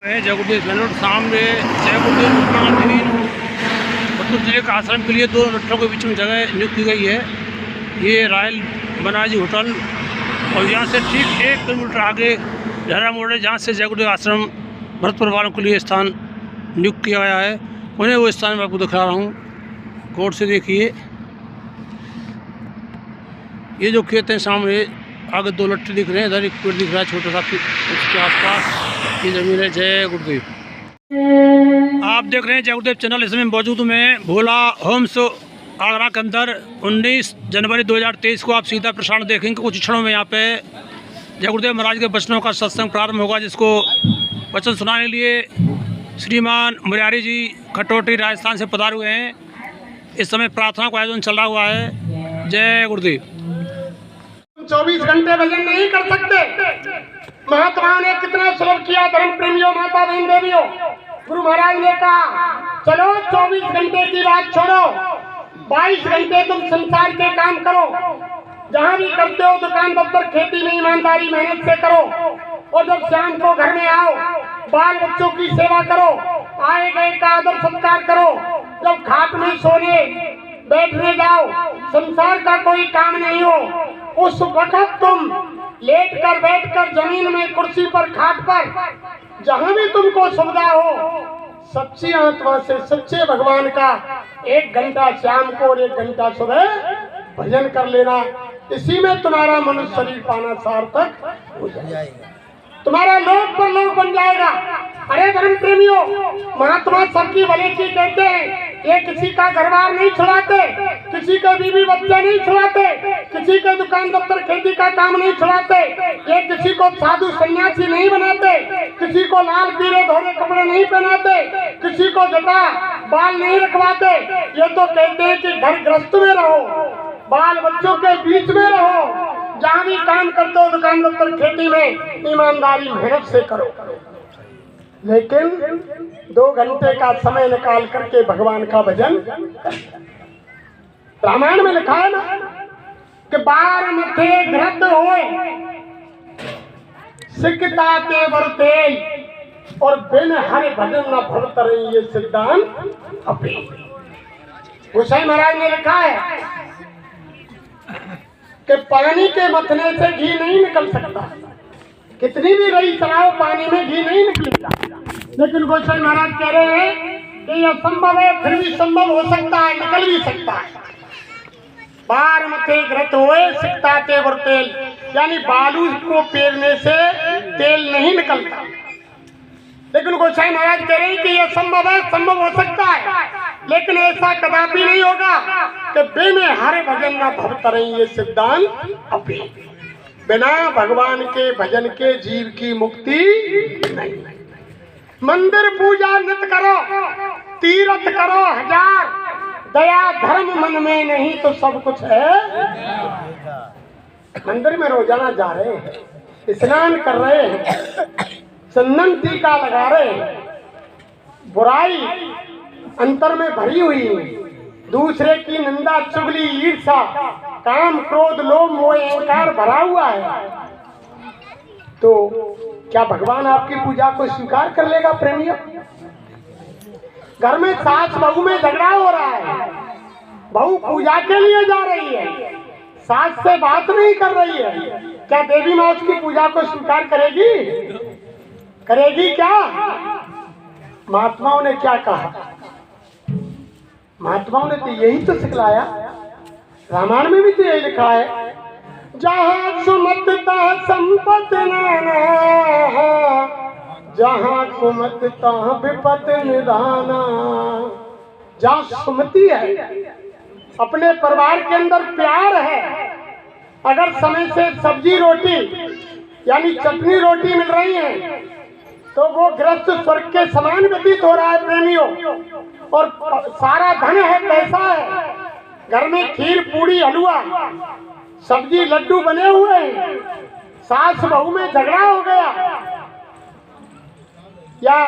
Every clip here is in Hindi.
जय गुरुदेव सामने जय गुरुदेव बतूर जिले के आश्रम के लिए दो लट्ठों के बीच में जगह नियुक्त की गई है। ये रॉयल बनाजी होटल और यहाँ से ठीक 1 किलोमीटर आगे लहरा मोड़ है, जहाँ से जय गुरुदेव आश्रम भरतपुर वालों के लिए स्थान नियुक्त किया गया है। उन्हें वो स्थान मैं आपको दिखा रहा हूँ। कोर्ट से देखिए, ये जो खेत हैं सामने आगे 2 लट्ठे दिख रहे हैं, इधर एक पेड़ दिख रहा है छोटा सा, उसके आसपास ये जमीन है। जय गुरुदेव। आप देख रहे हैं जय गुरुदेव चैनल। इसमें मौजूद में भोला होम्स आगरा के अंदर 19 जनवरी 2023 को आप सीधा प्रसारण देखेंगे। कुछ क्षणों में यहाँ पे जय गुरुदेव महाराज के वचनों का सत्संग प्रारंभ होगा, जिसको वचन सुनाने के लिए श्रीमान मुरारी जी खटोटी राजस्थान से पधारे हुए हैं। इस समय प्रार्थना का आयोजन चल रहा हुआ है। जय गुरुदेव। 24 घंटे भजन नहीं कर सकते। महात्माओं ने कितना सुलभ किया। धर्म प्रेमियों, माता बहन देवियों, गुरु महाराज ने कहा चलो 24 घंटे की बात छोड़ो, 22 घंटे तुम संसार के काम करो। जहाँ भी करते हो दुकान दफ्तर खेती में ईमानदारी मेहनत से करो, और जब शाम को घर में आओ बाल बच्चों की सेवा करो, आए गए का आदर सत्कार करो। जब घाट में सोने बैठने जाओ, संसार का कोई काम नहीं हो, उस वक्त तुम लेट कर बैठ कर जमीन में कुर्सी पर खाट पर जहां भी तुमको सुविधा हो, सच्ची आत्मा से सच्चे भगवान का 1 घंटा शाम को और 1 घंटा सुबह भजन कर लेना। इसी में तुम्हारा मनुष्य शरीर पाना सार्थक हो जाएगा, तुम्हारा लोक पर लोक बन जाएगा। अरे धर्म प्रेमियों, महात्मा सबकी भले की कहते हैं। ये किसी का घरबार नहीं छुड़ाते, किसी का बीवी बच्चा नहीं छुड़ाते, किसी के दुकान दफ्तर खेती का काम नहीं छुड़ाते, ये किसी को साधु सन्यासी नहीं बनाते, किसी को लाल पीले धोले कपड़े नहीं पहनाते, किसी को जटा बाल नहीं रखवाते। ये तो कहते हैं कि घर गृहस्थ में रहो, बाल बच्चों के बीच में रहो, जहाँ भी काम करते हो दुकान दफ्तर खेती में ईमानदारी मेहनत से करो। लेकिन 2 घंटे का समय निकाल करके भगवान का भजन। रामायण में लिखा है ना कि 12 मथे घृत होए सिकता के बरते, और बिन हरि भजन न भवत रही ये सिद्धांत अपे। गोसाई महाराज ने लिखा है कि पानी के मथने से घी नहीं निकल सकता। कितनी भी रही चलाओ, पानी में घी नहीं निकलेगा। लेकिन गोसाई महाराज कह रहे हैं कि यह संभव है, फिर भी संभव हो सकता है, निकल भी सकता है। 12 मथे घृत होए सिकताते बरतेल, यानी बालू को पेरने से तेल नहीं निकलता। लेकिन गोसाई महाराज कह रहे हैं कि यह संभव है, संभव हो सकता है, लेकिन ऐसा कदापि नहीं होगा कि बिन हरि भजन न भवत रही ये सिद्धांत अपे। बिना भगवान के भजन के जीव की मुक्ति नहीं। मंदिर पूजा नित करो, तीर्थ करो 1000, दया धर्म मन में नहीं तो सब कुछ है। मंदिर में रोजाना जा रहे हैं, स्नान कर रहे हैं, चंदन टीका लगा रहे हैं, बुराई अंतर में भरी हुई है, दूसरे की निंदा चुगली ईर्षा काम क्रोध लोभ मोह अहंकार भरा हुआ है, तो क्या भगवान आपकी पूजा को स्वीकार कर लेगा? प्रेमियों, घर में सास बहू में झगड़ा हो रहा है, बहू पूजा के लिए जा रही है, सास से बात नहीं कर रही है, क्या देवी माँ उसकी पूजा को स्वीकार करेगी? करेगी क्या? महात्माओं ने क्या कहा? महात्माओं ने तो यही तो सिखलाया। रामायण में भी तो यही लिखा है, जहाँ सुमत तहाँ संपत नाना, जहाँ कुमत तहाँ विपत निदाना। जहाँ सुमति है, अपने परिवार के अंदर प्यार है, अगर समय से सब्जी रोटी यानी चटनी रोटी मिल रही है तो वो गृहस्थ स्वर्ग के समान व्यतीत हो रहा है प्रेमियों। और सारा धन है, पैसा है, घर में खीर पूड़ी हलवा सब्जी लड्डू बने हुए हैं, सास बहू में झगड़ा हो गया या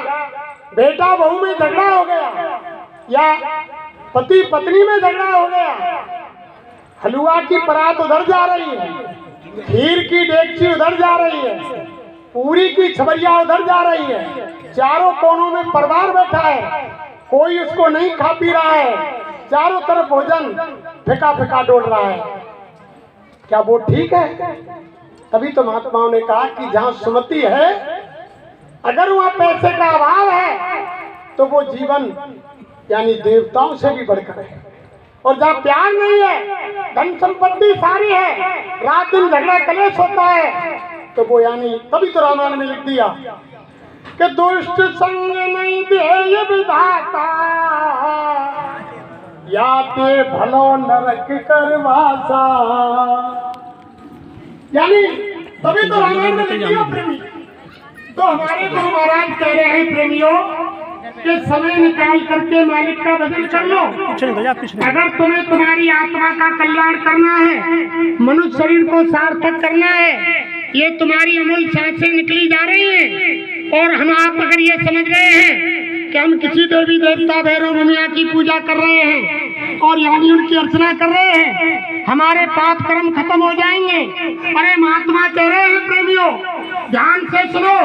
बेटा बहू में झगड़ा हो गया या पति पत्नी में झगड़ा हो गया, हलवा की परात उधर जा रही है, खीर की डेगची उधर जा रही है, पूरी की छबरिया उधर जा रही है, चारों कोनों में परिवार बैठा है, कोई उसको नहीं खा पी रहा है, चारों तरफ भोजन फेंका फेंका डोल रहा है। क्या वो ठीक है? तभी तो महात्माओं ने कहा कि जहां सुमति है, अगर वहां पैसे का अभाव है तो वो जीवन यानी देवताओं से भी बढ़कर है। और जहाँ प्यार नहीं है, धन संपत्ति सारी है, रात दिन झगड़ा कलेश होता है, तो वो यानी तभी तो रामायण में लिख दिया कि दुष्ट संग नहीं दे विधाता, या ते भलो नरक करवासा। यानी तभी तो रामायण में लिख दिया प्रेमी। तो हमारे गुरु महाराज कह रहे हैं प्रेमियों कि समय निकाल करके मालिक का भजन कर लो। अगर तुम्हें तुम्हारी आत्मा का कल्याण करना है, मनुष्य शरीर को सार्थक करना है, ये तुम्हारी अमूल सांसें निकली जा रही हैं, और हम आप अगर ये समझ रहे हैं कि हम किसी देवी देवता भैरव ममिया की पूजा कर रहे हैं और यानी उनकी अर्चना कर रहे हैं, हमारे पाप कर्म खत्म हो जाएंगे। अरे महात्मा कह रहे हैं प्रेमियों, ध्यान से सुनो।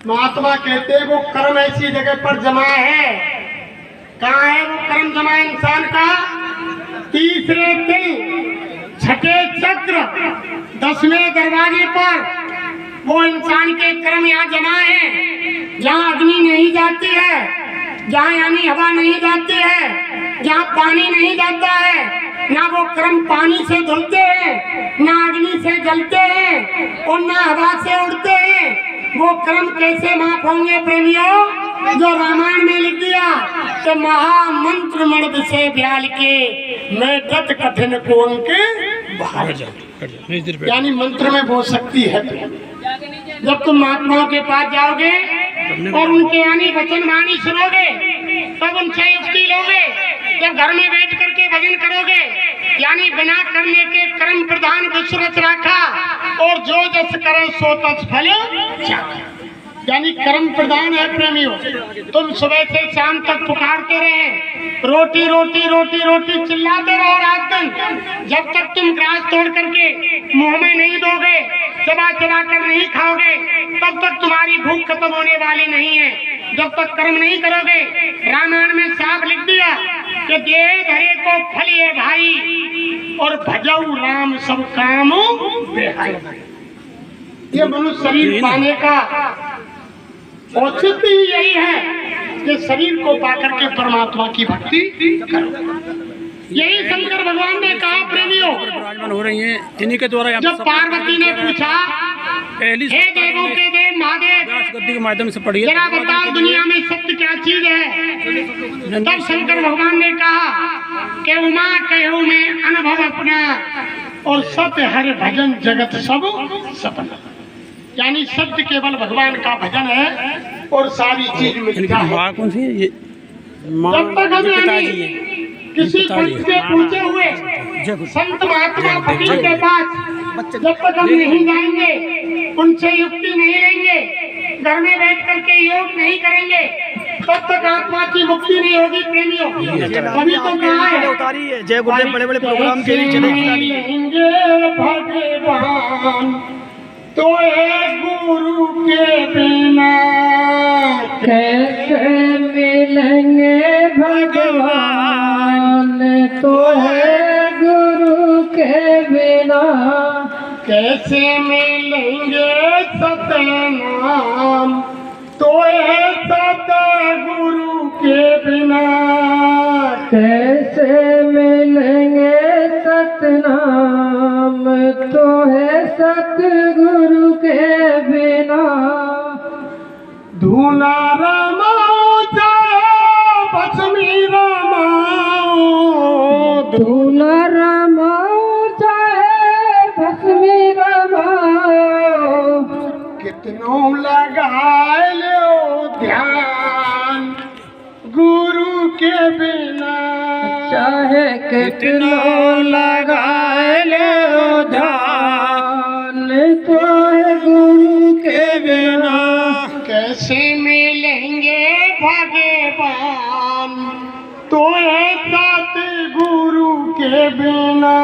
महात्मा कहते हैं वो कर्म ऐसी जगह पर जमा है। कहाँ है वो कर्म जमा इंसान का? तीसरे तिल, छठे चक्र, 10वें दरवाजे पर वो इंसान के कर्म यहाँ जमा है। जहाँ अग्नि नहीं जाती है, जहाँ यानी हवा नहीं जाती है, जहाँ पानी नहीं जाता है, ना वो कर्म पानी से धुलते हैं, ना अग्नि से जलते हैं, और ना हवा से उड़ते हैं। वो कर्म कैसे माफ होंगे प्रेमियों? जो रामायण में लिख दिया कि महामंत्र मर्द से ब्याल के मैं तत् कठिन कुंक बाहर जाऊं। यानी मंत्र में वो शक्ति है। जब तुम महात्माओं के पास जाओगे और उनके यानी वचन वाणी सुनोगे, तब उनसे युक्ति लोगे। जब घर में बैठ करके भजन करोगे, यानी बिना करने के कर्म प्रधान विश्वरच राखा, और जो जस करे सो तस फल चाखा। यानी कर्म प्रधान है प्रेमियों। तुम सुबह से शाम तक पुकारते रहे, रोटी रोटी रोटी रोटी चिल्लाते रहो रात दिन, जब तक तुम ग्रास तोड़ करके मुंह में नहीं दोगे, चबा चबा कर नहीं खाओगे, तब तक तुम्हारी भूख खत्म होने वाली नहीं है। जब तक कर्म नहीं करोगे, रामायण में साफ लिख दिया कि दे धरे को फल ये भाई, और भजऊ राम सब काम बेहाई। ये मनुष्य शरीर पाने का औचित्य ही यही है कि शरीर को पाकर के परमात्मा की भक्ति करो। यही शंकर भगवान ने कहा प्रेमियों, हो रही है इन्हीं के द्वारा। जब पार्वती ने पूछा हे देवों के देव महादेव, गद्दी के माध्यम से पढ़िए, जरा बताओ दुनिया में सत्य क्या चीज है? तब शंकर भगवान ने कहा कि उमा कहूँ में अनुभव अपना, और सत्य हर भजन जगत सब सपना। यानी सत्य केवल भगवान का भजन है, और सारी चीज मिथ्या है। कौन सी है ये? जब तक हमें किसी पंथ से पूछे हुए संत महात्मा फकीर के पास जब तक हम नहीं जाएंगे, उनसे युक्ति नहीं लेंगे, घर में बैठ करके योग नहीं करेंगे, तब तक आत्मा की मुक्ति नहीं होगी प्रेमियों। अभी तो कहा है जय गुरुदेव बड़े बड़े प्रोग्राम के लिए चलेंगे भगवान, तो गुरु के बिना कैसे मिलेंगे भगवान, तो है गुरु के बिना कैसे मिलेंगे सतनाम, तो है सतगुरु के बिना कैसे मिलेंगे सतनाम, तो है सतगुरु के बिना। धूना रमाओ चाहे भस्मी रमाओ, धूना रमाओ चाहे भस्मी रमाओ, कितनों लगा लो ध्यान गुरु के बिना, चाहे कितनों लगा लो ध्यान, तो है गुरु के बिना कैसे मिलेंगे भगवान, तो है सतगुरु के बिना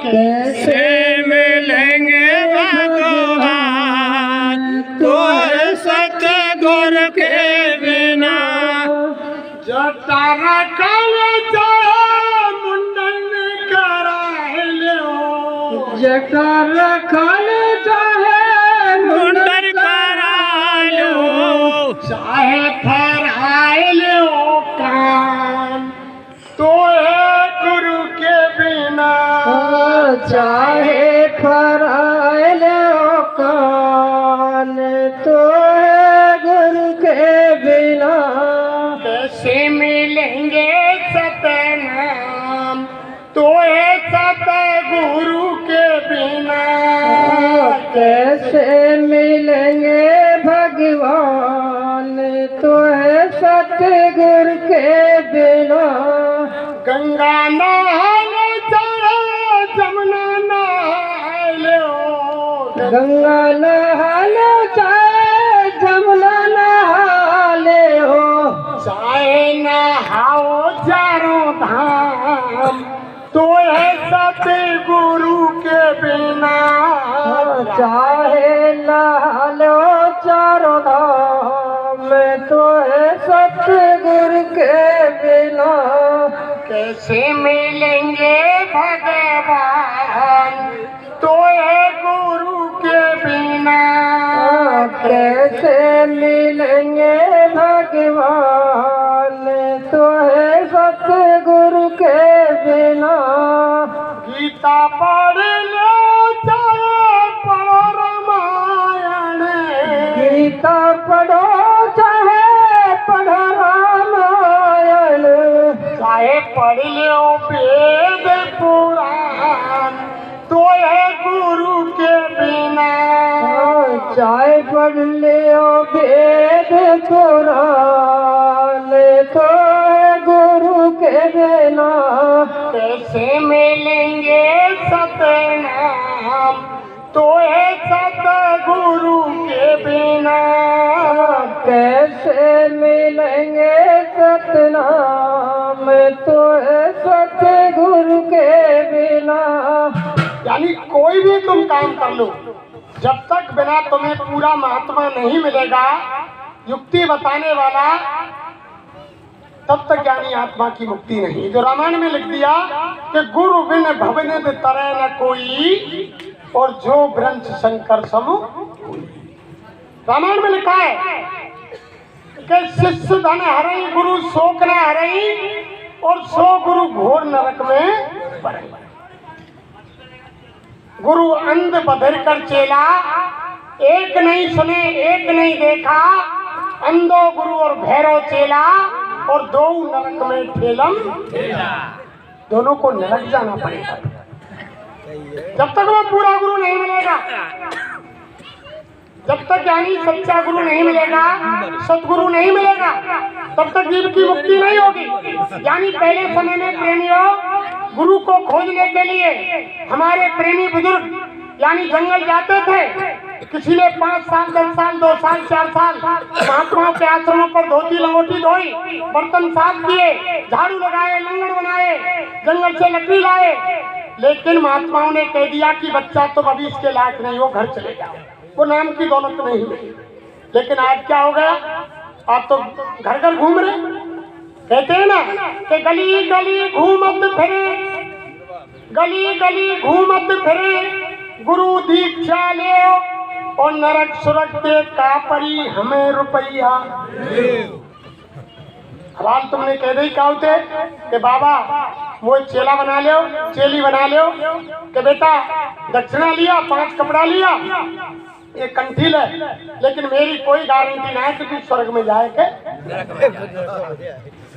कैसे मिलेंगे भगवान, तो है जटार काले जाए मुंडन कराए लो जटार काले जाए मुंडन करा लो चाहे फराए लो कान तो है गुरु के बिना चाहे फराए लो कान तो है गुरु के बिना कैसे मिलेंगे सतनाम तो है सतगुरु के बिना कैसे मिलेंगे भगवान तो है सतगुरु के बिना गंगा नहाने जाओ जमुना नहा लो गंगा नहाने जाओ जमुना नहा लो चाहे नहाओ चारों धाम तो है सतगुरु के बिना चाहे नहा लो चारों धाम तो है सतगुरु के बिना कैसे मिलेंगे भगवान तो है गुरु के बिना कैसे मिलेंगे भगवान तो है सतगुरु के बिना गीता पढ़ लो चाहे पढ़ो रामायण गीता पढ़ो चाहे पढ़ो रामायण चाहे पढ़ लो वेद पुराण तो है गुरु के बिना चाहे पढ़ लो वेद पुराण तो है गुरु के बिना कैसे मिलेंगे सतनाम तो है सतगुरु के बिना कैसे मिलेंगे सतनाम तो है सतगुरु के बिना यानी कोई भी तुम काम कर लो जब तक बिना तुम्हें पूरा महात्मा नहीं मिलेगा युक्ति बताने वाला तब तक ज्ञानी आत्मा की मुक्ति नहीं। जो रामायण में लिख दिया कि गुरु बिन भवनित तरह न कोई और जो ब्रंश शंकर सम रामायण में लिखा है कि शिष्य धन हरई गुरु शोक न हरई और सो गुरु घोर नरक में पड़े। गुरु अंध बधिर कर चेला एक नहीं सुने एक नहीं देखा अंधो गुरु और भैरव चेला और दो नरक में ठेलम दोनों को नरक जाना पड़ेगा जब तक वो पूरा गुरु नहीं मिलेगा जब तक यानी सच्चा गुरु नहीं मिलेगा सतगुरु नहीं मिलेगा तब तक जीव की मुक्ति नहीं होगी। यानी पहले समय में प्रेमियों गुरु को खोजने के लिए हमारे प्रेमी बुजुर्ग यानी जंगल जाते थे। किसी ने 5 साल 10 साल 2 साल 4 साल महात्माओं के आश्रमों पर धोती लंगोटी धोई बर्तन साफ किए झाड़ू लगाए लंगड़ बनाए जंगल से लकड़ी लाए लेकिन महात्माओं ने कह दिया कि बच्चा तुम अभी इसके लायक नहीं हो घर चले जाओ। वो नाम की दौलत नहीं हुई। लेकिन आज क्या हो गया आप तो घर घर घूम रहे कहते हैं ना कि गली गली घूमत फिरे गली गली घूमत फिरे गुरु दीक्षा ले और नरक सुरक दे का परी हमें रुपया। सवाल तुमने कह दी क्या होते कि बाबा वो चेला बना लो चेली बना लो कि बेटा दक्षिणा लिया 5 कपड़ा लिया ये कंठील है लेकिन मेरी कोई गारंटी ना है कि तू स्वर्ग में जाएगा।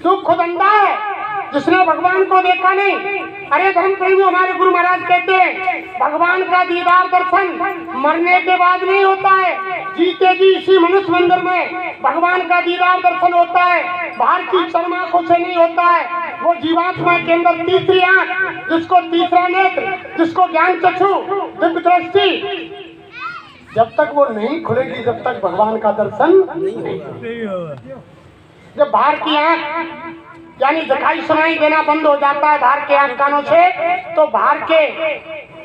तू खुद अंधा है जिसने भगवान को देखा नहीं। अरे धर्म प्रेमियों हमारे गुरु महाराज कहते हैं भगवान का दीदार दर्शन मरने के बाद नहीं होता है जीते जी इसी मनुष्य मंदिर में भगवान का दीदार दर्शन होता है। बाहर की शर्म आंखों से नहीं होता है। वो जीवात्मा के अंदर तीसरी आंख जिसको तीसरा नेत्र जिसको ज्ञान चक्षु दिव्य दृष्टि जब तक वो नहीं खुलेगी जब तक भगवान का दर्शन नहीं। जब बाहर की आंख यानी दिखाई सुनाई देना बंद हो जाता है बाहर के आंख कानों से तो बाहर के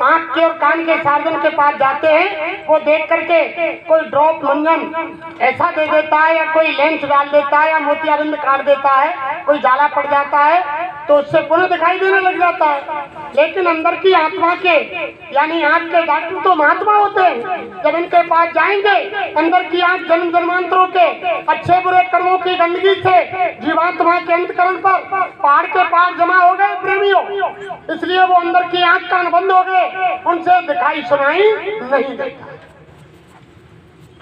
आंख के और कान के सर्जन के पास जाते हैं, वो देख करके कोई ड्रॉप मंजन ऐसा दे देता है, या कोई लेंस डाल देता है, या मोतियाबिंद काट देता है, कोई जाला पड़ जाता है, तो उससे पुनः दिखाई देने लग जाता है। लेकिन अंदर की आत्मा के यानी आंख के डॉक्टर तो महात्मा होते हैं। जब इनके पास जाएंगे, अंदर की आंख जन्म जन्मांतरों के अच्छे बुरे कर्मों की गंदगी से जीवात्मा के अंतकरण पर पहाड़ के पार जमा हो गए प्रेमियों, इसलिए वो अंदर की आंख कान बंद हो गए, उनसे दिखाई सुनाई नहीं देता।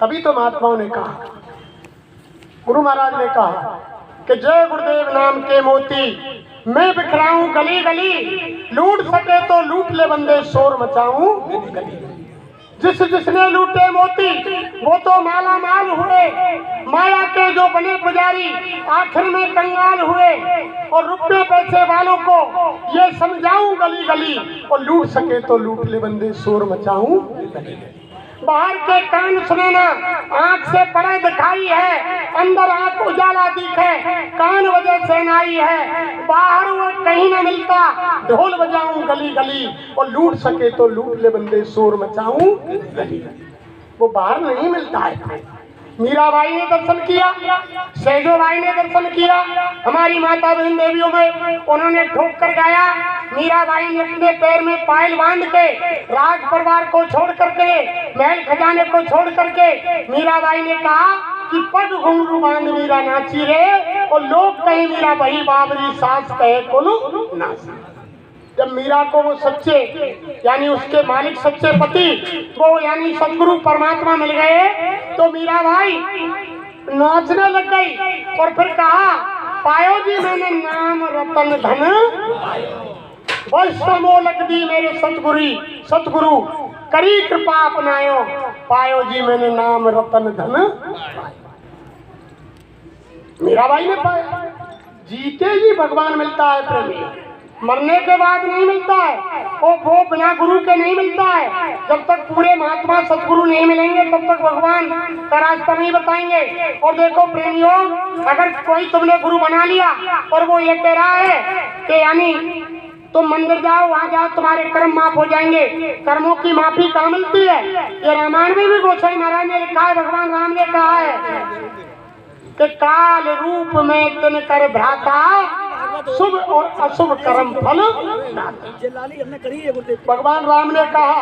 तभी तो महात्माओं ने कहा, गुरु महाराज ने कहा कि जय गुरुदेव नाम के मोती मैं बिखराऊं गली गली, लूट सके तो लूट ले बंदे शोर मचाऊं गली। जिस जिसने लूटे मोती वो तो माला माल हुए, माया के जो बने पुजारी आखिर में कंगाल हुए। और रुपये पैसे वालों को ये समझाऊं गली गली, और लूट सके तो लूट ले बंदे शोर मचाऊं गली गली। बाहर के कान सुने ना, आंख से परे दिखाई है, अंदर आंख उजाला दिखे, कान वजह से नाई है, बाहर वो कहीं ना मिलता, ढोल बजाऊं गली गली, और लूट सके तो लूट ले बंदे शोर मचाऊं गली गली। वो बाहर नहीं मिलता है। मीराबाई ने दर्शन किया, सेजोबाई ने दर्शन किया, हमारी माता बहन देवियों में उन्होंने ठोक कर गाया। मीराबाई ने अपने पैर में पायल बांध के राज परिवार को छोड़ करके, महल खजाने को छोड़ करके, मीराबाई ने कहा कि पग घुंघरू बांध मीरा नाची रे, और लोग कहे मीरा बही बाबरी सास कहे कुल नाची। जब मीरा को वो सच्चे यानी उसके मालिक सच्चे पति वो यानी सदगुरु परमात्मा मिल गए, तो मीरा भाई नाचने लग गई, और फिर कहा पायो जी मैंने नाम रतन धन, वैष्णव मोलक दी मेरे सतगुरु करी कृपा अपनायो, पायो जी मैंने नाम रतन धन। मीराबाई ने पाया। जीते जी भगवान मिलता है प्रेमी, मरने के बाद नहीं मिलता है, वो बिना गुरु के नहीं मिलता है। जब तक पूरे महात्मा सतगुरु नहीं मिलेंगे तब तक भगवान का रास्ता नहीं बताएंगे। और देखो प्रेमियों, अगर कोई तुमने गुरु बना लिया और वो ये कह रहा है कि यानी तुम मंदिर जाओ, वहाँ जाओ, तुम्हारे कर्म माफ हो जाएंगे, कर्मों की माफी कहाँ मिलती है? ये रामायण में भी गोसाई महाराज ने लिखा है, भगवान राम ने कहा है कि काल रूप में तिन कर भ्राता, शुभ और अशुभ कर्म फल। भगवान राम ने कहा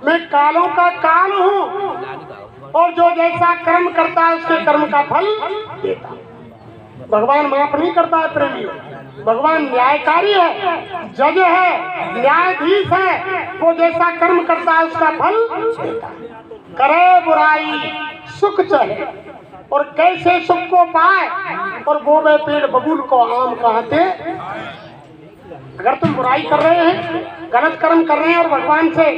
मैं कालों का काल हूँ, और जो जैसा कर्म करता है उसके कर्म का फल देता। भगवान माफ नहीं करता है प्रेमियों, भगवान न्यायकारी है, जज है, न्यायाधीश है, वो जैसा कर्म करता है उसका फल देता। करे बुराई सुख चाहे, और कैसे सुख को पाए, और बोवे पेड़ बबूल को आम कहते। अगर तुम बुराई कर रहे हैं, गलत कर्म कर रहे हैं, और भगवान से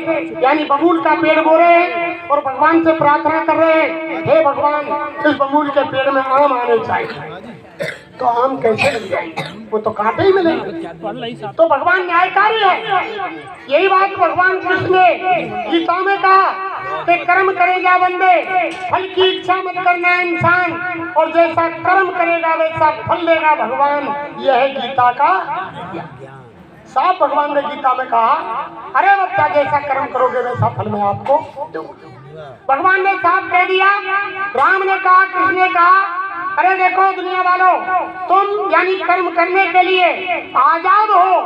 यानी बबूल का पेड़ बो रहे हैं, और भगवान से प्रार्थना कर रहे हैं हे भगवान इस बबूल के पेड़ में आम आने चाहिए, तो आम कैसे लग जाएंगे? वो तो कांटे ही मिलेंगे। तो भगवान न्यायकारी है। यही बात भगवान कृष्ण ने गीता में कहा कि कर्म करेगा बंदे, फल की इच्छा मत करना इंसान, और जैसा कर्म करेगा वैसा फल देगा भगवान। यह है गीता का साफ भगवान ने गीता में कहा, अरे बच्चा जैसा कर्म करोगे वैसा फल मैं आपको दूंगा। भगवान ने साफ कह दिया। राम ने कहा, कृष्ण ने कहा, अरे देखो दुनिया वालों, तुम यानी कर्म करने के लिए आजाद हो,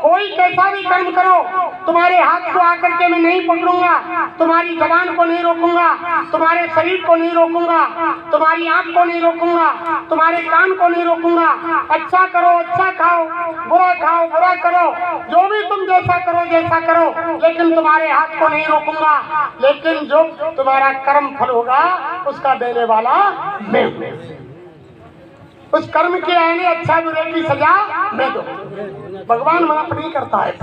कोई कैसा भी कर्म करो, तुम्हारे हाथ को आकर के मैं नहीं पकड़ूंगा, तुम्हारी जबान को नहीं रोकूंगा, तुम्हारे शरीर को नहीं रोकूंगा, तुम्हारी आंख को नहीं रोकूंगा, तुम्हारे कान को नहीं रोकूंगा। अच्छा करो, अच्छा खाओ, बुरा करो, जो भी तुम जैसा करो, लेकिन तुम्हारे हाथ को नहीं रोकूंगा। लेकिन जो तुम्हारा कर्म फल होगा उसका देने वाला मैं हूं। उस कर्म के आने अच्छा बुरे की सजा मैं दूं। भगवान माफ नहीं करता है,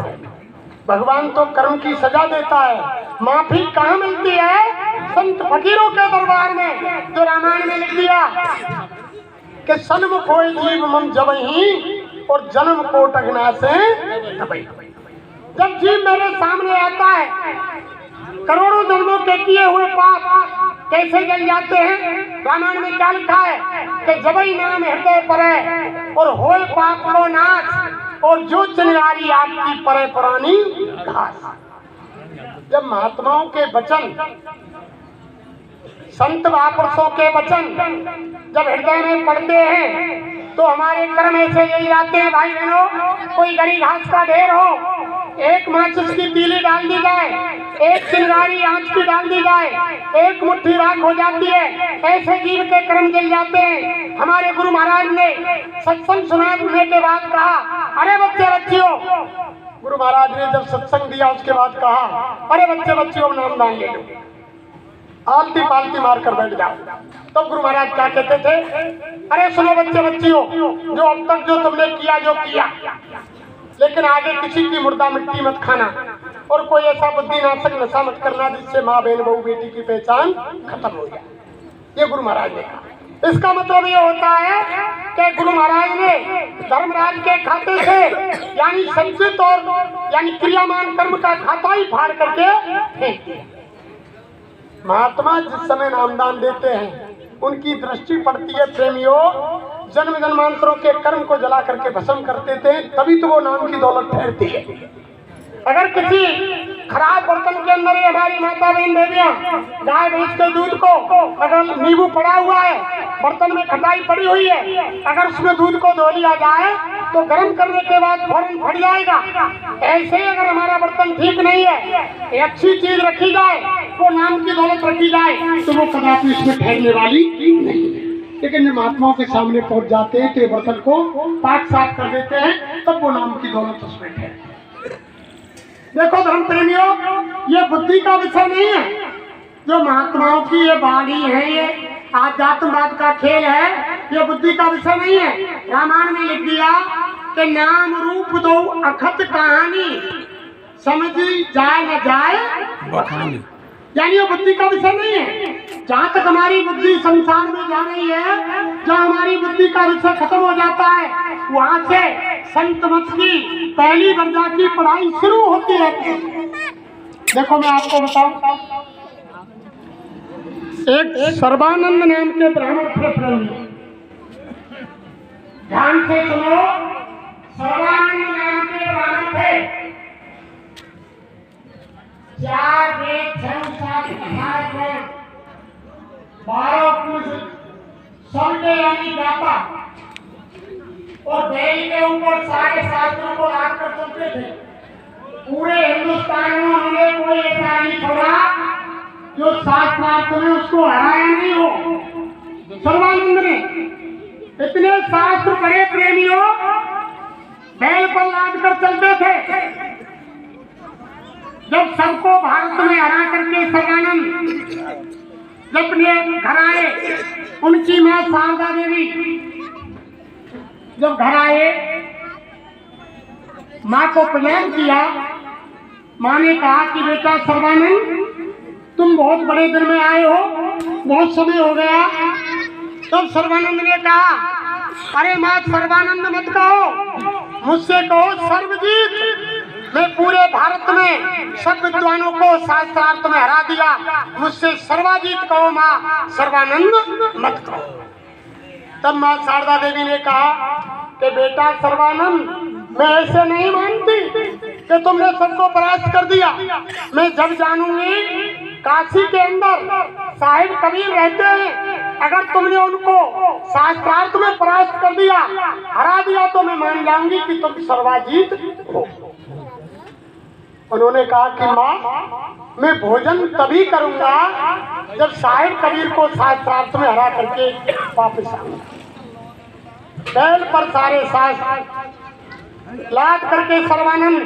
भगवान तो कर्म की सजा देता है। माफी कहाँ मिलती है? संत फकीरों के दरबार में, जो रामायण में लिख दिया कि सन्मुख होए जीव मम जबहि, और जन्म को टगना से तबहि। जब जीव मेरे सामने आता है, करोड़ों जन्मों के किए हुए पाप कैसे जल जाते हैं? रामायण में क्या लिखा है कि जबई नाम हृदय परे, और होए पाप को नाश, और जो चिंगारी आपकी परे पुरानी घास। जब महात्माओं के वचन, संत महापुरुषों के वचन जब हृदय में पड़ते हैं तो हमारे कर्म ऐसे यही आते हैं भाई बहनों। कोई गरी घास का ढेर हो, एक माचिस की तीली डाल दी जाए, एक चिंगारी आंच की डाल दी जाए, एक मुट्ठी राख हो जाती है। ऐसे जीव के कर्म जल जाते हैं। हमारे गुरु महाराज ने सत्संग सुनाने के बाद कहा, अरे बच्चे बच्चियों, गुरु महाराज ने जब सत्संग दिया उसके बाद कहा, अरे बच्चे बच्चियों नाम दान ले लो, आलती पालती मार कर बैठ जाओ। तो गुरु महाराज क्या कहते थे, अरे सुनो बच्चे बच्चियों, जो अब तक जो तुमने किया जो किया, लेकिन आगे किसी की मुर्दा मिट्टी मत खाना और कोई ऐसा बुद्धिनाशक नशा मत करना जिससे माँ बहन बहू बेटी की पहचान खत्म हो जाए। ये गुरु महाराज ने कहा। इसका मतलब ये होता है कि गुरु महाराज ने धर्मराज के खाते से यानी संचित और यानी क्रियामान कर्म का खाता ही फाड़ करके फेंक दिया। महात्मा जिस समय नामदान देते हैं उनकी दृष्टि पड़ती है प्रेमियों, जन्म जन्मांतरों के कर्म को जला करके भस्म करते थे, तभी तो वो नाम की दौलत ठहरती है। अगर किसी खराब बर्तन के अंदर हमारी माता बहन देवियां गाय भैंस के दूध को, अगर नींबू पड़ा हुआ है, बर्तन में खटाई पड़ी हुई है, अगर उसमें दूध को धो लिया जाए तो गर्म करने के बाद फौरन फट जाएगा। ऐसे ही अगर हमारा बर्तन ठीक नहीं है, अच्छी चीज रखी जाए, वो नाम की दौलत रखी जाए, तो वो कदापि इसमें ठहरने वाली नहीं है। लेकिन जब महात्माओं के सामने पहुंच जाते हैं तो ये बर्तन को पाक साफ कर देते हैं, तब वो नाम की दौलत उसमें ठहरती है। देखो धर्म प्रेमियों, ये बुद्धि का विषय नहीं है। जो महात्माओं की ये वाणी है, ये आध्यात्मवाद का खेल है, ये बुद्धि का विषय नहीं है। रामायण में लिख दिया कि नाम रूप दो अखत कहानी, समझी जाए न जाए बखानी। यानी ये बुद्धि का विषय नहीं है। जहाँ तक हमारी बुद्धि संसार में जा रही है, जहाँ हमारी बुद्धि का विषय खत्म हो जाता है, वहाँ से संत मत की पहली दर्जा की पढ़ाई शुरू होती है। देखो मैं आपको बताऊं, एक सर्वानंद नाम के ब्राह्मण थे प्रेमी, ध्यान से सुनो, सर्वानंद नाम के ब्राह्मण थे। 4 वेद 6 7 18 12 कुछ सबके यानी गाता और बैल के ऊपर सारे शास्त्रों को लाद कर चलते थे। पूरे हिंदुस्तान में उन्होंने कोई ऐसा नहीं छोड़ा जो शास्त्रार्थ में उसको हराया नहीं हो। सर्वानंद ने इतने शास्त्र पढ़े प्रेमियों, बैल पर लाद कर चलते थे। जब सबको भारत में हरा करके सर्वानंद जब अपने घर आए, उनकी मां शारदा देवी जब घर आए, मां को प्रणाम किया। मां ने कहा कि बेटा सर्वानंद, तुम बहुत बड़े दिन में आए हो, बहुत समय हो गया। तब सर्वानंद ने कहा, अरे मां सर्वानंद मत कहो, मुझसे कहो सर्वजीत। मैं पूरे भारत में सब विद्वानों को शास्त्रार्थ में हरा दिया, मुझसे सर्वाजीत कहो मां, सर्वानंद मत कहो। तब मां शारदा देवी ने कहा कि बेटा सर्वानंद, मैं ऐसे नहीं मानती कि तुमने सबको परास्त कर दिया। मैं जब जानूंगी काशी के अंदर साहिब कबीर रहते हैं, अगर तुमने उनको शास्त्रार्थ में परास्त कर दिया, हरा दिया, तो मैं मान जाऊंगी कि तुम सर्वाजीत हो। उन्होंने कहा कि माँ, मैं भोजन तभी करूंगा जब साहिब कबीर को शास्त्रार्थ में हरा करके वापस आऊंगा। बैल पर सारे शास्त्र लाद करके सर्वानंद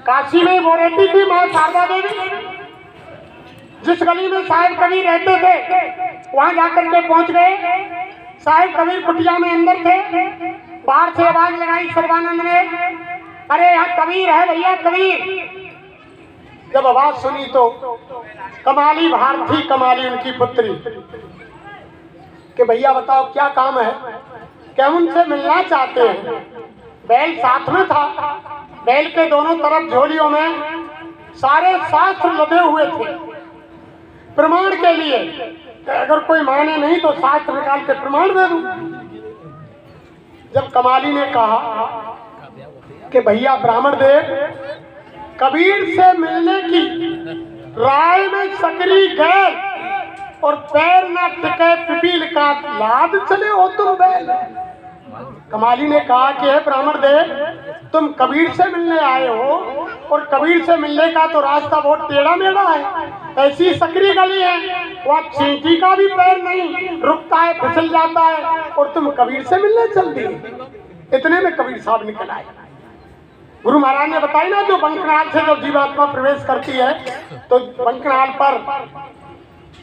काशी में वो रहती थी माँ शारदा देवी। जिस गली में साहिब कबीर रहते थे वहां जाकर के पहुंच गए। साहिब कबीर कुटिया में अंदर थे। बाहर से आवाज लगाई सर्वानंद ने, अरे यहाँ कबीर है भैया, कबीर। जब आवाज सुनी तो कमाली भारती, कमाली उनकी पुत्री, कि भैया बताओ क्या काम है, क्या उनसे मिलना चाहते हैं। बैल साथ में था, बैल के दोनों तरफ झोलियों में सारे शास्त्र लदे हुए थे प्रमाण के लिए। अगर कोई माने नहीं तो शास्त्र निकाल के प्रमाण दे दूं। जब कमाली ने कहा कि भैया ब्राह्मण देव, कबीर से मिलने की राय में सकरी गैल और पैर न टिके पिपील का लाद चले हो तुम बैल। कमाली ने कहा कि हे ब्राह्मण देव, तुम कबीर से मिलने आए हो और कबीर से मिलने का तो रास्ता बहुत टेढ़ा मेढ़ा है, ऐसी सकरी गली है, वहाँ चींटी का भी पैर नहीं रुकता है, फिसल जाता है, और तुम कबीर से मिलने चल दिए। इतने में कबीर साहब निकल आए। गुरु महाराज ने बताई ना, जो बंकनाल से जब जीवात्मा प्रवेश करती है तो बंकनाल पर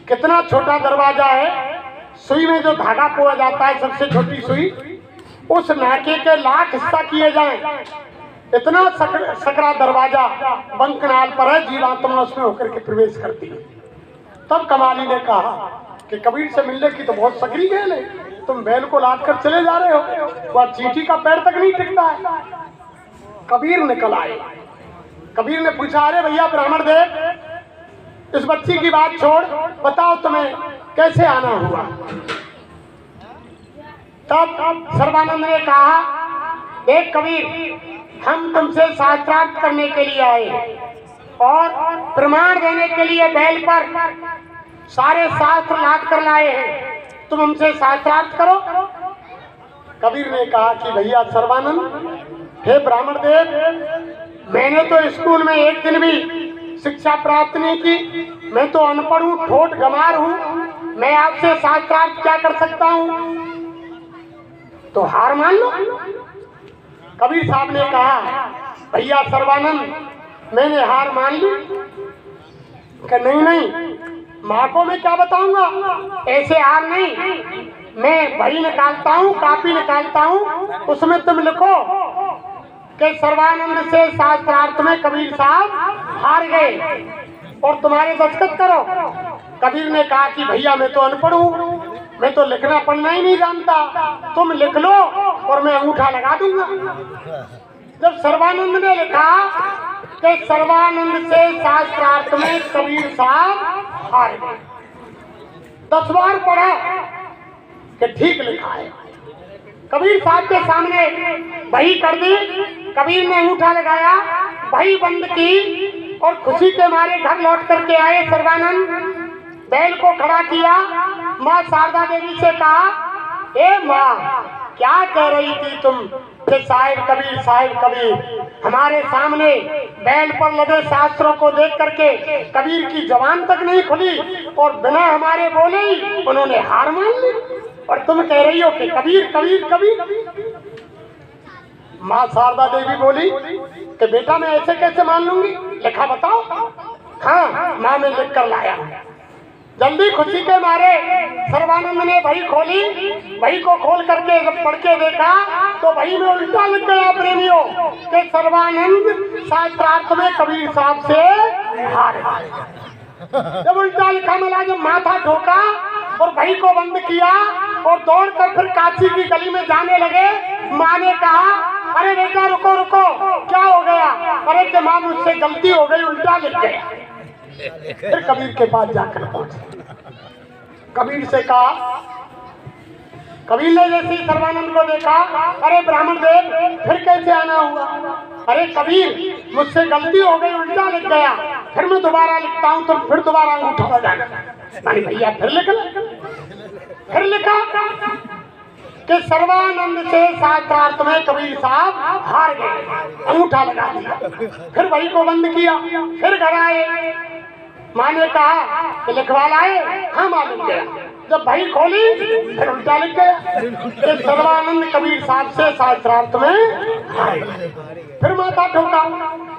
कितना छोटा दरवाजा है, सुई में जो धागा पोया जाता है, सबसे छोटी सुई, उस नाके के लाख हिस्सा किए जाएं, इतना सकरा दरवाजा बंकनाल पर है, जीवात्मा उसमें होकर के प्रवेश करती है। तब कमाली ने कहा कि कबीर से मिलने की तो बहुत सकरी गैल है, तुम बैल को लाद कर चले जा रहे हो, वह चींटी का पैर तक नहीं टिकता है। कबीर निकल आए। कबीर ने पूछा, अरे भैया ब्राह्मण देव, इस बच्ची की बात छोड़, बताओ तुम्हें कैसे आना हुआ। तब सर्वानंद ने कहा, देख कबीर, हम तुमसे शास्त्रार्थ करने के लिए आए और प्रमाण देने के लिए बैल पर सारे शास्त्र लाद कर लाए हैं, तुम हमसे शास्त्रार्थ करो। कबीर ने कहा कि भैया सर्वानंद, हे ब्राह्मण देव, मैंने तो स्कूल में एक दिन भी शिक्षा प्राप्त नहीं की, मैं तो अनपढ़ हूँ, ठोठ गंवार हूँ, मैं आपसे शास्त्रार्थ क्या कर सकता हूँ, तो हार मान लो। कबीर साहब ने कहा, भैया सर्वानंद, मैंने हार मान ली। कि नहीं नहीं, माँ को मैं क्या बताऊंगा, ऐसे हार नहीं, मैं बही निकालता हूँ, कापी निकालता हूँ, उसमें तुम लिखो कि सर्वानंद से शास्त्रार्थ में कबीर साहब हार गए और तुम्हारे दस्तखत करो। कबीर ने कहा कि भैया मैं तो अनपढ़ हूँ, मैं तो लिखना पढ़ना ही नहीं जानता, तुम लिख लो और मैं अंगूठा लगा दूंगा। जब सर्वानंद ने लिखा कि सर्वानंद से शास्त्रार्थ में कबीर साहब हार गए, 10 बार पढ़ा कि ठीक लिखा है। कबीर साहब के सामने बही कर दी, कबीर ने अंगूठा लगाया, बही बंद की और खुशी के मारे घर लौट करके आए सर्वानंद। बैल को खड़ा किया, माँ शारदा देवी से कहा, ए माँ, क्या कह रही थी तुम कि साहिब कबीर, हमारे सामने बैल पर लदे शास्त्रों को देख करके कबीर की जबान तक नहीं खुली और बिना हमारे बोले ही उन्होंने हार मान ली, और तुम कह रही हो कि कबीर कबीर कबीर। माँ शारदा देवी बोली कि बेटा मैं ऐसे कैसे मान लूंगी, लिखा बताओ। हाँ माँ, मैं लिख कर लाया। जल्दी खुशी के मारे सर्वानंद ने बही खोली, बही को खोल करके जब पढ़ के देखा तो बही में उल्टा लिख गया प्रेमियों कि सर्वानंद शास्त्रार्थ में कबीर साहब से हार गए। जब उल्टा लिखा मिला, जब माथा ठोका और बही को बंद किया और दौड़कर फिर काशी की गली में जाने लगे, माँ ने कहा, अरे बेटा रुको रुको, क्या हो गया। अरे कि माँ मुझसे गलती हो गई, उल्टा लिख गया। फिर कबीर के पास जाकर पहुंचे, कबीर से कहा, कबीर ने जैसे सर्वानंद को देखा, अरे ब्राह्मण देव फिर कैसे आना हुआ। अरे कबीर मुझसे गलती हो गई, उल्टा लिख गया, फिर मैं दोबारा लिखता हूँ, तो फिर दोबारा अंगूठा लगाना। मानी भैया फिर लिखा कि सर्वानंद से शास्त्रार्थ में कबीर साहब हार गए, अंगूठा लगा दिया। फिर वही को बंद किया, फिर घर आए, माँ ने कहा कि लिखवा लाए। हाँ माँ, लिख गया। जब भाई खोली फिर उल्टा लिख गया कि सर्वानंद कबीर साहब से शास्त्रार्थ में हार गए। फिर माथा ठोका,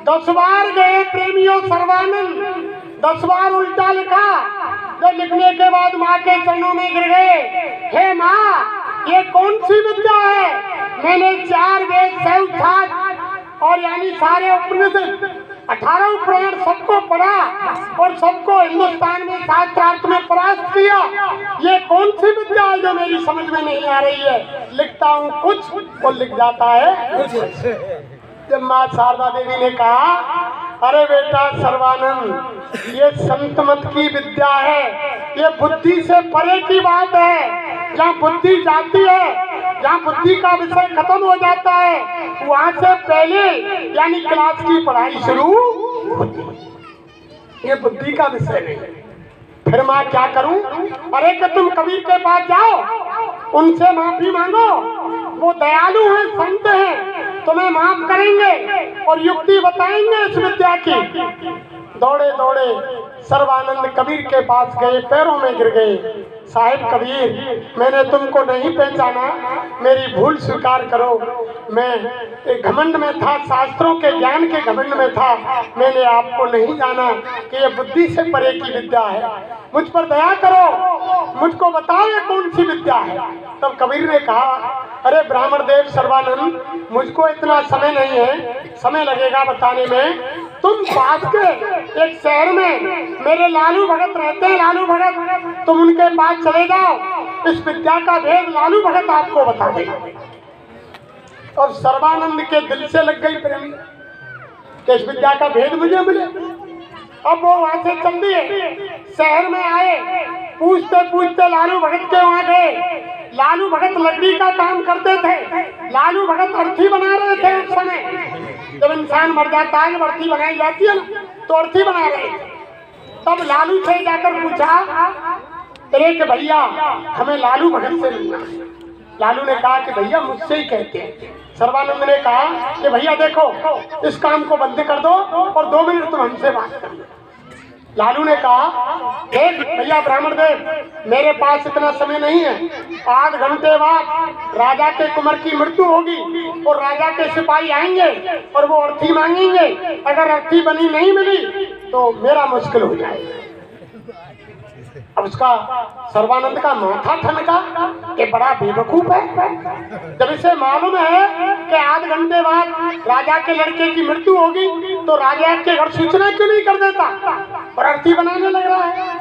10 बार गए प्रेमियों सर्वानंद, 10 बार उल्टा लिखा। जब लिखने के बाद माँ के चरणों में गिर गए, हे माँ ये कौन सी विद्या है, मैंने 4 वेद सैवठात और यानी सारे उपनिषद 18 पुराण सबको पढ़ा और सबको हिंदुस्तान में शास्त्रार्थ में परास्त किया, ये कौन सी विद्या है जो मेरी समझ में नहीं आ रही है, लिखता हूँ कुछ और लिख जाता है कुछ। जब माँ शारदा देवी ने कहा, अरे बेटा सर्वानंद ये संत मत की विद्या है, ये बुद्धि से परे की बात है, जहाँ बुद्धि जाती है, जहाँ बुद्धि का विषय खत्म हो जाता है, वहां से पहले यानी क्लास की पढ़ाई शुरू होती है। ये बुद्धि का विषय नहीं है। फिर मैं क्या करूं? अरे कि तुम कबीर के पास जाओ, उनसे माफी मांगो, वो दयालु हैं, संत हैं, तुम्हें माफ करेंगे और युक्ति बताएंगे इस विद्या की। दौड़े दौड़े सर्वानंद कबीर के पास गए, पैरों में गिर गए। साहिब कबीर, मैंने तुमको नहीं पहचाना, मेरी भूल स्वीकार करो। मैं एक घमंड में था, शास्त्रों के ज्ञान के घमंड में था, मैंने आपको नहीं जाना कि ये बुद्धि से परे की विद्या है। मुझ पर दया करो, मुझको बताओ ये कौन सी विद्या है। तब कबीर ने कहा, अरे ब्राह्मण देव सर्वानंद, मुझको इतना समय नहीं है, समय लगेगा बताने में। तुम पास के एक शहर में मेरे लालू भगत रहते हैं, लालू भगत, तुम उनके पास चले जाओ, इस विद्या का भेद लालू भगत आपको बता देगा। और सर्वानंद के दिल से लग गई प्रेमी कि इस विद्या का भेद मुझे मिले। अब वो वहां से चल दिए, शहर में आए, पूछते पूछते लालू भगत के वहां गए। लालू भगत लकड़ी का काम करते थे, लालू भगत अर्थी बना रहे थे। उस समय जब इंसान मर जाता है, जब अर्थी बनाई जाती है ना, तो अर्थी बना रहे थे। तब लालू से जाकर पूछा, अरे कि भैया हमें लालू भगत से मिलना है। लालू ने कहा कि भैया मुझसे ही कहते हैं। सर्वानंद ने कहा कि भैया देखो, इस काम को बंद कर दो और 2 मिनट तुम हमसे बात कर लो। लालू ने कहा, देख भैया ब्राह्मण देव, मेरे पास इतना समय नहीं है। 8 घंटे बाद राजा के कुंवर की मृत्यु होगी और राजा के सिपाही आएंगे और वो अर्थी मांगेंगे। अगर अर्थी बनी नहीं मिली तो मेरा मुश्किल हो जाएगा। अब उसका सर्वानंद का माथा ठनका कि बड़ा बेवकूफ है। जब इसे मालूम है कि 8 घंटे बाद राजा के लड़के की मृत्यु होगी तो राजा के घर सूचना क्यों नहीं कर देता और अर्थी बनाने लग रहा है।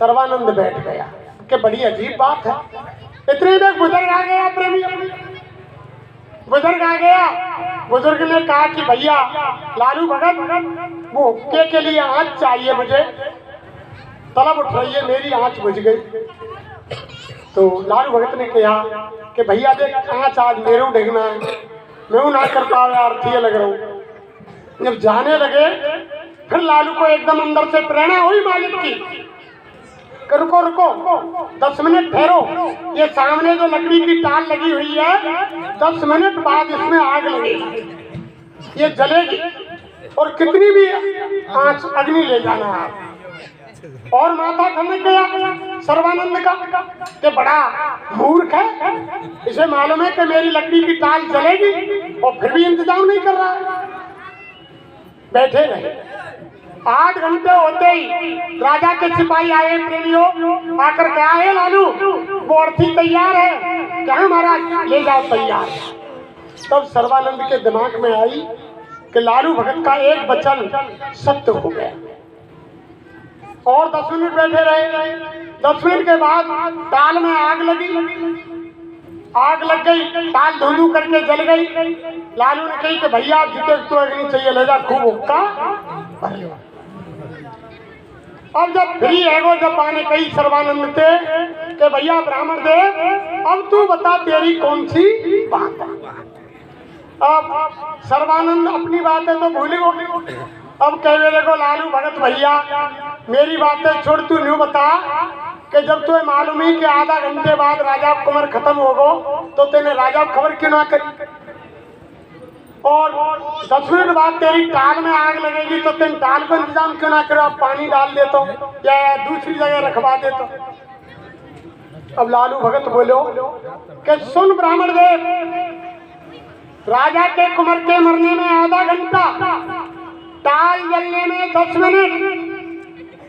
सर्वानंद बैठ गया कि बड़ी अजीब बात है। इतने में बुजुर्ग आ गया, प्रेमी बुजुर्ग आ गया। बुजुर्ग ने कहा कि भैया लालू भगत, वो हुक्के के लिए आँच चाहिए मुझे, तलब उठ रही है, मेरी आँच बुझ गई। तो लालू भगत ने कहा कि भैया देख, आँच आज मेरे देखना है, मैं ना कर पा रहा, अर्थी लग रहा हूँ। जब जाने लगे फिर लालू को एकदम अंदर से प्रेरणा हुई मालिक की कि रुको रुको 10 मिनट ठहरो, ये सामने जो लकड़ी की टाल लगी हुई है 10 मिनट बाद इसमें आग लगेगी, ये जलेगी और कितनी भी आँच अग्नि ले जाना है। और माथा ठनक गया सर्वानंद का कि बड़ा मूर्ख है, इसे मालूम है कि मेरी लकड़ी की टाल जलेगी और फिर भी इंतजाम नहीं कर रहा है। बैठे रहे। 8 घंटे होते ही राजा के सिपाही आए, प्रेमियों आकर कहा, है लालू वो अर्थी तैयार है। क्या महाराज, ले जाओ तैयार। तब सर्वानंद के दिमाग में आई कि लालू भगत का एक वचन सत्य हो गया। और 10 मिनट बैठे रहे। 10 मिनट के बाद टाल में आग लगी, आग लग गई, टाल धुंधू करके जल गई। लालू ने कही कि भैया जितने तो अग्नि चाहिए ले जा, खूब हुक्का। अब जब फ्री है वो, जब आने कही सर्वानंद थे कि भैया ब्राह्मण देव, अब तू बता तेरी कौन सी बात है। अब सर्वानंद अपनी बातें तो भूल गए। अब कहने लगे, लालू भगत भैया मेरी बातें छोड़, तू न्यू बता कि जब तुम्हें मालूम ही कि आधा घंटे बाद राजा कुंवर खत्म होगो तो तेने राजा खबर क्यों ना करी, और 10 मिनट बाद तेरी टाल में आग लगेगी तो तेन टाल को इंतजाम क्यों ना करो, आप पानी डाल देते हो या दूसरी जगह रखवा देते हो। अब लालू भगत बोलो कि सुन ब्राह्मण देव, राजा के कुंवर के मरने में आधा घंटा, टाल जलने में 10 मिनट,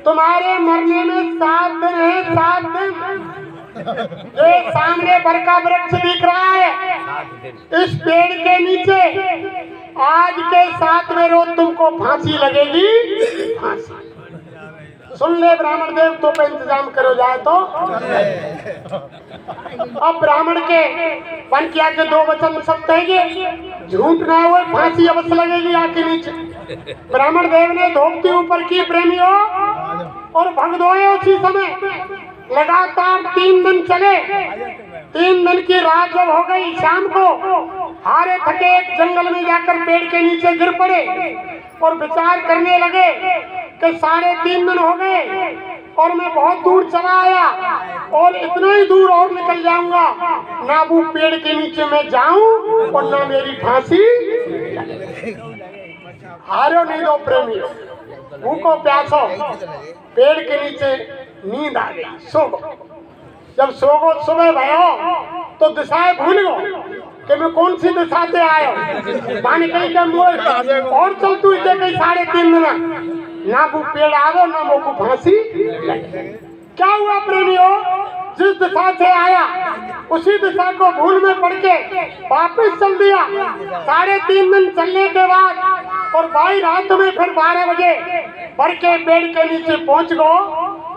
तुम्हारे मरने में 7 दिन है, 7 दिन। ये सामने बरका वृक्ष दिख रहा है, इस पेड़ के नीचे आज के 7वें रोज तुमको फांसी लगेगी, फांसी। सुन ले ब्राह्मण देव, तो पे इंतजाम करो जाए तो। अब ब्राह्मण के वन किया के 2 वचन सत्य है, झूठ ना हुए, फांसी अवश्य लगेगी आके नीचे। ब्राह्मण देव ने धोती ऊपर की प्रेमियों और भग दोए उसी समय। लगातार 3 दिन चले। 3 दिन की रात जब हो गई, शाम को हारे थके एक जंगल में जाकर पेड़ के नीचे गिर पड़े और विचार करने लगे कि 3.5 दिन हो गए और मैं बहुत दूर चला आया और इतना ही दूर और निकल जाऊंगा, ना वो पेड़ के नीचे मैं जाऊं और ना मेरी फांसी। हारो नहीं दो प्रेमी, भूखो प्यासो, पेड़ के नीचे नींद आ गई, सो गो। जब सो गो, सुबह भयो तो दिशाएं भूल गो कि मैं कौन सी दिशा से आयो। पानी कहीं का मुँह और चल तू इसे कहीं 3.5 दिन, ना वो पेड़ आवो ना वो को फांसी। क्या हुआ प्रेमियों, जिस दिशा से आया उसी दिशा को भूल में पड़ के वापस चल दिया। 3.5 दिन चलने के बाद और भाई रात में फिर 12 बजे बर के पेड़ के नीचे पहुंच गो।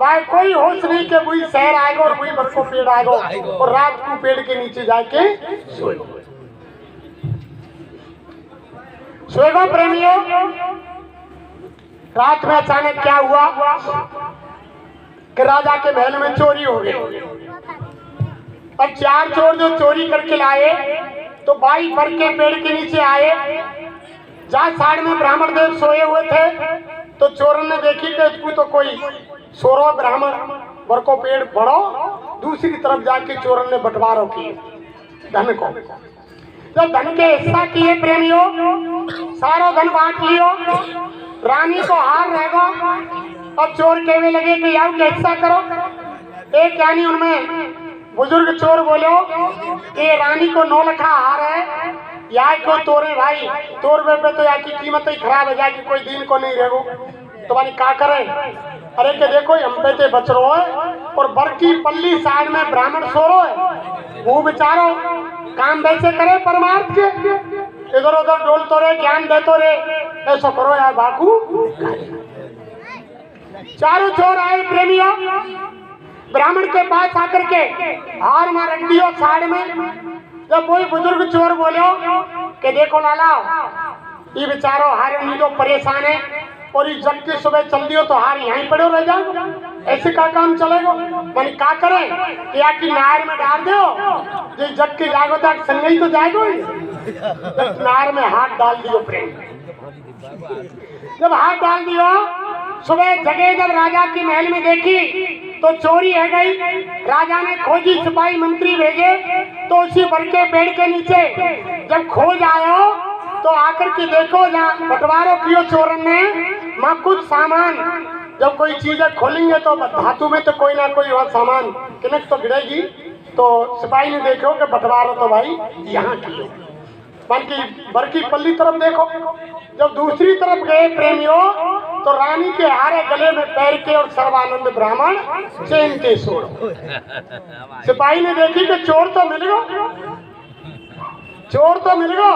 भाई कोई होश नहीं के वही शहर आएगा और वही बर को पेड़ आएगा और रात को पेड़ के नीचे जाके सोएगो। प्रेमियों, रात में अचानक क्या हुआ कि राजा के महल में चोरी हो गई। अब 4 चोर जो चोरी करके लाए तो भाई बर के पेड़ के नीचे आए। जहाँ साइड में ब्राह्मण देव सोए हुए थे तो चोरों ने देखी कि इसको तो कोई सोरो ब्राह्मण बर को पेड़ बढ़ो। दूसरी तरफ जाके चोरों ने बंटवारा किए धन को। जब धन के हिस्सा किए प्रेमियों, सारा धन बांट लियो, रानी को हार रहेगा। अब चोर कहने लगे कि यार क्या हिस्सा करो। एक यानी उनमें बुजुर्ग चोर बोलो कि रानी को 9 लाख हार है, या को तोरे भाई तोड़ पे तो यार की कीमत ही खराब हो जाएगी, कोई दिन को नहीं रहेगो। तो भाई क्या करें। अरे के देखो हम पे ते बच रो है और बर की पल्ली साइड में ब्राह्मण सो रो है, वो बेचारो काम वैसे करे परमार्थ के, इधर उधर डोल तो रे, ज्ञान दे तो रे, ऐसा करो यार बाकू। चारों चोर आए प्रेमियों, ब्राह्मण के पास आकर के हार मार रख दियो साइड में। जब कोई बुजुर्ग चोर बोलो कि देखो लाला, ये बेचारो हारे नहीं तो परेशान है और ये जग के सुबह चल दियो तो हार यहीं पड़े रह जाएगा, ऐसे का काम चलेगा। मैंने क्या करें कि आकी नार में डाल दो, जो जग के जागो तक संग ही तो जाएगो। नार में हाथ डाल दियो प्रेम। जब हाथ डाल दियो, सुबह जगह जब राजा की महल में देखी तो चोरी है गई। राजा ने खोजी, सिपाही मंत्री भेजे तो उसी बर के पेड़ के नीचे जब खोज आयो तो आकर के देखो जहाँ बंटवारों कियो चोरन ने, माँ कुछ सामान जब कोई चीजें खोलेंगे तो धातु में तो कोई ना कोई वहाँ सामान किनक तो गिरेगी। तो सिपाही ने देखो कि बंटवारों तो भाई यहाँ कियो, बल्कि बर की पल्ली तरफ देखो। जब दूसरी तरफ गए प्रेमियों तो रानी के हारे गले में पैर के और सर्वानंद ब्राह्मण चैन के सोर। सिपाही ने देखी कि चोर तो मिल गो, चोर तो मिल गो।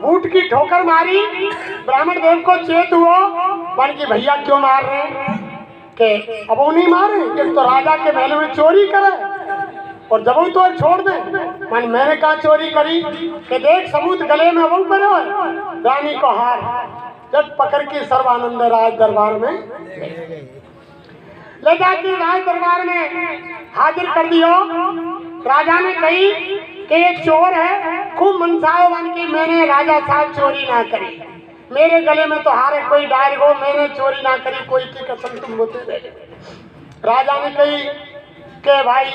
बूट की ठोकर मारी, ब्राह्मण देव को चेत हुआ, मान की भैया क्यों मार रहे हैं कि अब वो नहीं मारे, एक तो राजा के महल में चोरी करे और जब वो तो छोड़ दे। मान मैंने कहा चोरी करी कि देख सबूत गले में वो पड़े है। रानी को हार जब पकड़ के सर्वानंद राज दरबार में ले जाके राज दरबार में हाजिर कर दियो। राजा ने कही कि ये चोर है, खूब मनसाओ बन की मैंने राजा साहब चोरी ना करी, मेरे गले में तो हारे कोई डाल गो, मैंने चोरी ना करी, कोई की कसम तुम होते रहे। राजा ने कही कि भाई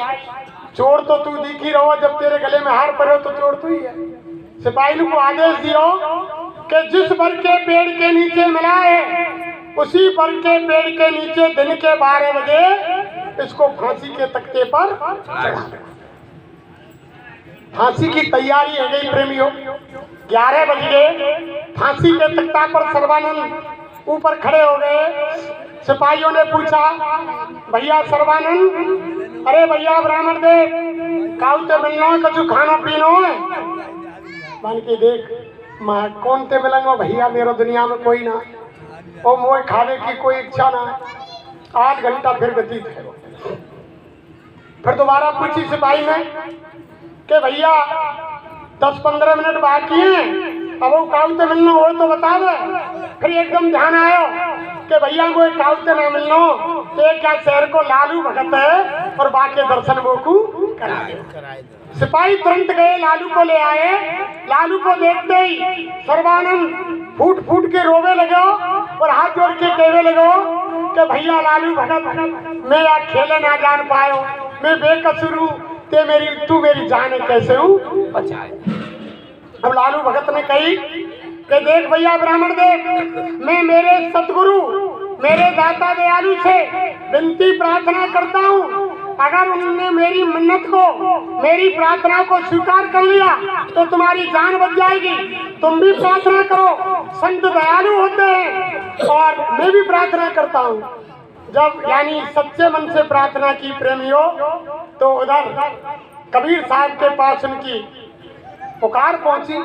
चोर तो तू दिख ही रहो, जब तेरे गले में हार पड़े तो चोर तू ही है। सिपाही को आदेश दियो कि जिस बर के पेड़ के नीचे मिला है उसी बर के पेड़ के नीचे दिन के 12 बजे इसको फांसी के तख्ते पर चढ़ा। फांसी की तैयारी हो गई प्रेमियों। 11 बज गए, फांसी के तख्ता पर सर्वानंद ऊपर खड़े हो गए। सिपाहियों ने पूछा, भैया सर्वानंद, अरे भैया ब्राह्मण देव, काउ ते मिलना है, कछु खाना पीना है। मान के देख माँ कौन ते मिलेंगे भैया, मेरा दुनिया में कोई ना, और मोए खाने की कोई इच्छा ना है। 8 घंटा फिर व्यतीत है। फिर दोबारा पूछी सिपाही ने कि भैया 10-15 मिनट बाकी हैं, अब वो काउते मिलना हो तो बता दे। फिर एकदम ध्यान आयो कि भैया को काउते ना मिलना, एक क्या शहर को लालू भगत है और बाकी दर्शन मोकू कराए। सिपाही तुरंत गए, लालू को ले आए। लालू को देखते ही सर्वानंद फूट फूट के रोवे लगे और हाथ जोड़ के कहने लगे कि भैया लालू भगत, मैं आज खेले ना जान पायो, मैं बेकसूर हूँ, तू मेरी जान कैसे हूँ बचाए। अब लालू भगत ने कही कि देख भैया ब्राह्मण देव, मैं मेरे सतगुरु मेरे दाता दयालु से विनती प्रार्थना करता हूँ, अगर उन्होंने मेरी मन्नत को मेरी प्रार्थना को स्वीकार कर लिया तो तुम्हारी जान बच जाएगी। तुम भी प्रार्थना करो, संत दयालु होते हैं और मैं भी प्रार्थना करता हूँ। जब यानी सच्चे मन से प्रार्थना की प्रेमियों, तो उधर कबीर साहब के पास उनकी पुकार पहुंची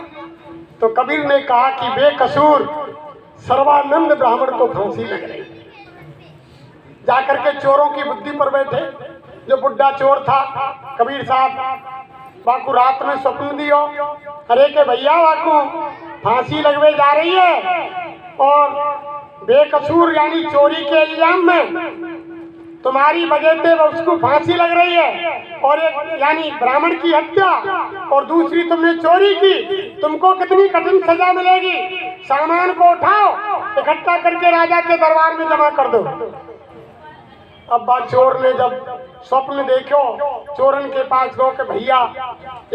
तो कबीर ने कहा कि बेकसूर सर्वानंद ब्राह्मण को फांसी लग रही। जाकर के चोरों की बुद्धि पर बैठे, जो बुढ़ा चोर था कबीर साहब बाकू रात में स्वप्न दियो, अरे के भैया बाकू फांसी लगवे जा रही है और बेकसूर यानी चोरी के इल्जाम में तुम्हारी वजह से उसको फांसी लग रही है, और एक यानी ब्राह्मण की हत्या और दूसरी तुमने चोरी की, तुमको कितनी कठिन सजा मिलेगी। सामान को उठाओ, इकट्ठा करके राजा के दरबार में जमा कर दो। अब बात चोर ने जब स्वप्न देखो, चोरन के पास गो के भैया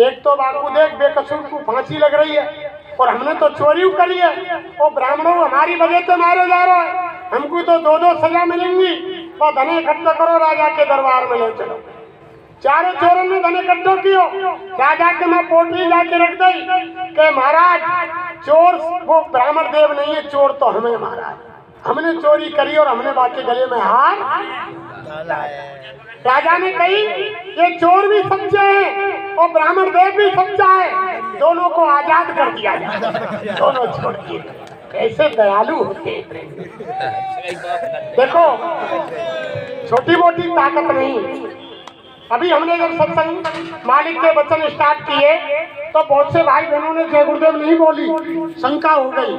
एक तो बाकू देख बेकसूर को फांसी लग रही है और हमने तो चोरी करी है और ब्राह्मणों हमारी वजह से मारे जा रहा है, हमको तो दो दो सजा मिलेंगी और धने इकट्ठा करो राजा के दरबार में ले चलो। चारों चोरों ने धने इकट्ठा कियो, राजा के मैं पोटली जाके रख दी कि महाराज चोर वो ब्राह्मण देव नहीं है, चोर तो हमें महाराज, हमने चोरी करी और हमने बाकी गले में हार। राजा ने कही ये चोर भी सच्चे हैं और ब्राह्मण देव भी सच्चा है, दोनों को आजाद कर दिया जाए, दोनों छोड़ दिए। कैसे दयालु होते हैं। देखो छोटी मोटी ताकत नहीं। अभी हमने जब सत्संग मालिक के वचन स्टार्ट किए तो बहुत से भाई बहनों ने जय गुरुदेव नहीं बोली, शंका हो गई।